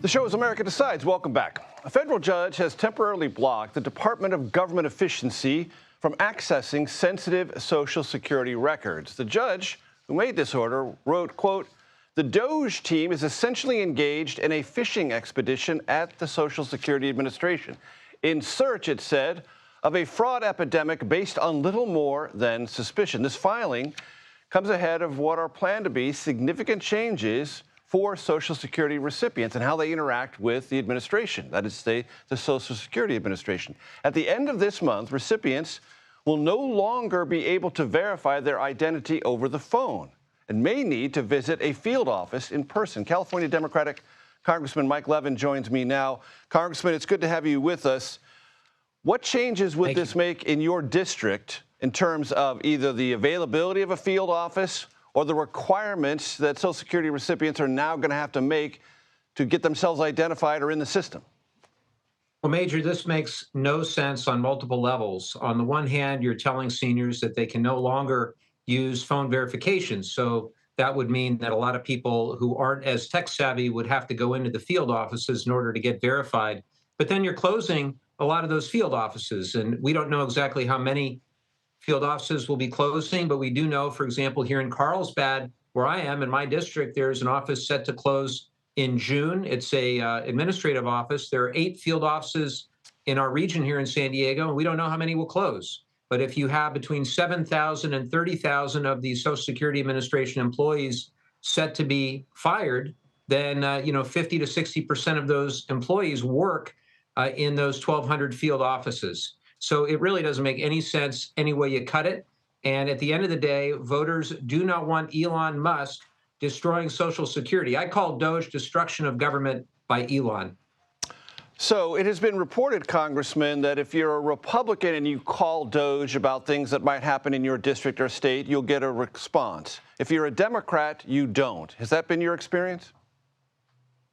The show is America Decides. Welcome back. A federal judge has temporarily blocked the Department of Government Efficiency from accessing sensitive Social Security records. The judge who made this order wrote, quote, "The DOGE team is essentially engaged in a fishing expedition at the Social Security Administration in search," it said, "of a fraud epidemic based on little more than suspicion." This filing comes ahead of what are planned to be significant changes for Social Security recipients and how they interact with the administration, that is, the Social Security Administration. At the end of this month, recipients will no longer be able to verify their identity over the phone and may need to visit a field office in person. California Democratic Congressman Mike Levin joins me now. Congressman, it's good to have you with us. What changes would this make in your district in terms of either the availability of a field office or the requirements that Social Security recipients are now going to have to make to get themselves identified or in the system? Well, Major, this makes no sense on multiple levels. On the one hand, you're telling seniors that they can no longer use phone verification. So that would mean that a lot of people who aren't as tech savvy would have to go into the field offices in order to get verified. But then you're closing a lot of those field offices. And we don't know exactly how many field offices will be closing, but we do know, for example, here in Carlsbad, where I am in my district, there's an office set to close in June. It's a administrative office. There are 8 field offices in our region here in San Diego, and we don't know how many will close. But if you have between 7,000 and 30,000 of the Social Security Administration employees set to be fired, then 50 to 60% of those employees work in those 1,200 field offices. So it really doesn't make any sense any way you cut it. And at the end of the day, voters do not want Elon Musk destroying Social Security. I call DOGE destruction of government by Elon. So it has been reported, Congressman, that if you're a Republican and you call DOGE about things that might happen in your district or state, you'll get a response. If you're a Democrat, you don't. Has that been your experience?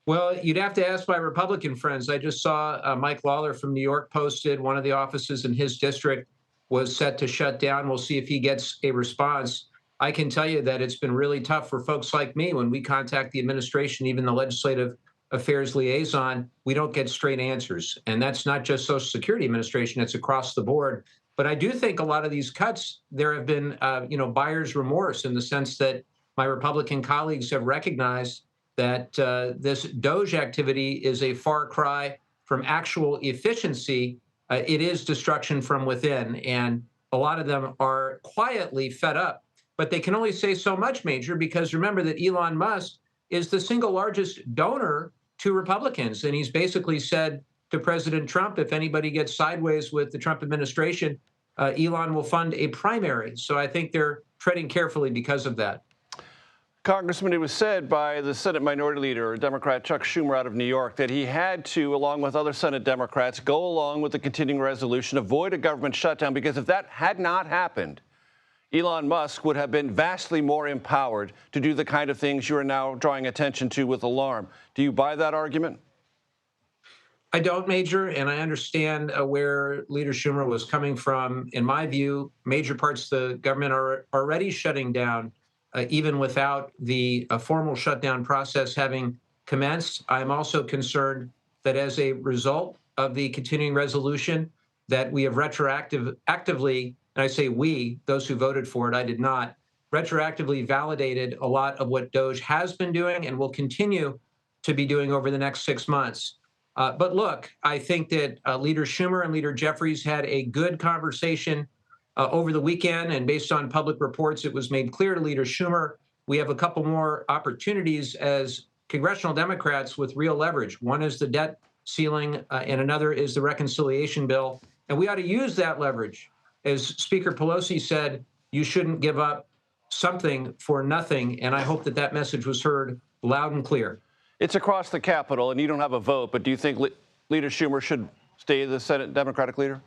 Well, you'd have to ask my Republican friends. I just saw Mike Lawler from New York posted one of the offices in his district was set to shut down. We'll see if he gets a response. I can tell you that it's been really tough for folks like me when we contact the administration, even the legislative affairs liaison, we don't get straight answers. And that's not just Social Security Administration, it's across the board. But I do think a lot of these cuts, there have been, buyer's remorse in the sense that my Republican colleagues have recognized that this DOGE activity is a far cry from actual efficiency. It is destruction from within. And a lot of them are quietly fed up. But they can only say so much, Major, because remember that Elon Musk is the single largest donor to Republicans. And he's basically said to President Trump, if anybody gets sideways with the Trump administration, Elon will fund a primary. So I think they're treading carefully because of that. Congressman, it was said by the Senate Minority Leader, Democrat Chuck Schumer out of New York, that he had to, along with other Senate Democrats, go along with the continuing resolution, avoid a government shutdown, because if that had not happened, Elon Musk would have been vastly more empowered to do the kind of things you are now drawing attention to with alarm. Do you buy that argument? I don't, Major, and I understand where Leader Schumer was coming from. In my view, major parts of the government are already shutting down, even without the formal shutdown process having commenced. I'm also concerned that as a result of the continuing resolution, that we have actively, and I say we, those who voted for it, I did not, retroactively validated a lot of what DOGE has been doing and will continue to be doing over the next 6 months. But look, I think that Leader Schumer and Leader Jeffries had a good conversation over the weekend, and based on public reports, it was made clear to Leader Schumer we have a couple more opportunities as congressional Democrats with real leverage. One is the debt ceiling, and another is the reconciliation bill. And we ought to use that leverage. As Speaker Pelosi said, you shouldn't give up something for nothing, and I hope that that message was heard loud and clear. It's across the Capitol, and you don't have a vote, but do you think Leader Schumer should stay the Senate Democratic leader?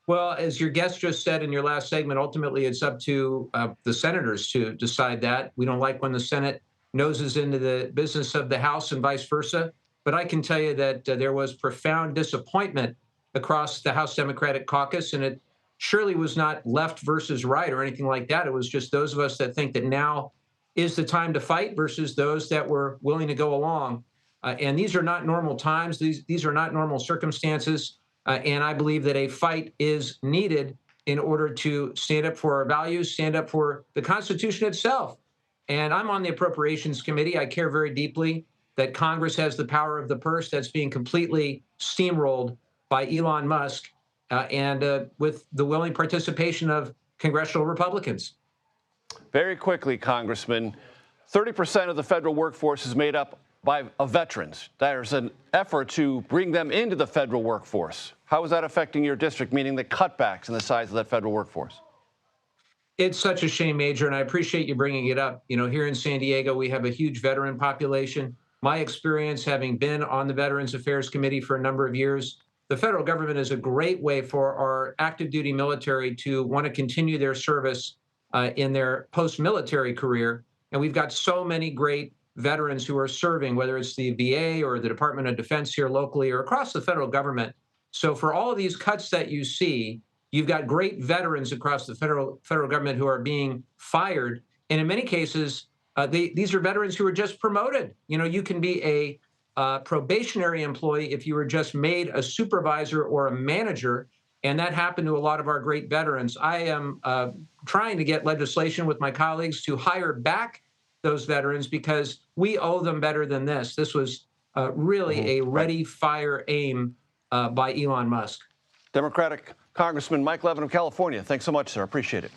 Well, as your guest just said in your last segment, ultimately it's up to the senators to decide that. We don't like when the Senate noses into the business of the House and vice versa. But I can tell you that there was profound disappointment across the House Democratic caucus, and it surely was not left versus right or anything like that. It was just those of us that think that now is the time to fight versus those that were willing to go along. And these are not normal times. These are not normal circumstances. And I believe that a fight is needed in order to stand up for our values, stand up for the Constitution itself. And I'm on the Appropriations Committee. I care very deeply that Congress has the power of the purse that's being completely steamrolled by Elon Musk and with the willing participation of congressional Republicans. Very quickly, Congressman, 30% of the federal workforce is made up of veterans. There's an effort to bring them into the federal workforce. How is that affecting your district, meaning the cutbacks in the size of that federal workforce? It's such a shame, Major, and I appreciate you bringing it up. You know, here in San Diego, we have a huge veteran population. My experience, having been on the Veterans Affairs Committee for a number of years, the federal government is a great way for our active duty military to want to continue their service in their post-military career. And we've got so many great veterans who are serving, whether it's the VA or the Department of Defense here locally or across the federal government. So for all of these cuts that you see, you've got great veterans across the federal government who are being fired. And in many cases, these are veterans who are just promoted. You know, you can be a probationary employee if you were just made a supervisor or a manager. And that happened to a lot of our great veterans. I am trying to get legislation with my colleagues to hire back those veterans because we owe them better than this. This was really a ready, fire, aim by Elon Musk. Democratic Congressman Mike Levin of California, thanks so much, sir. Appreciate it.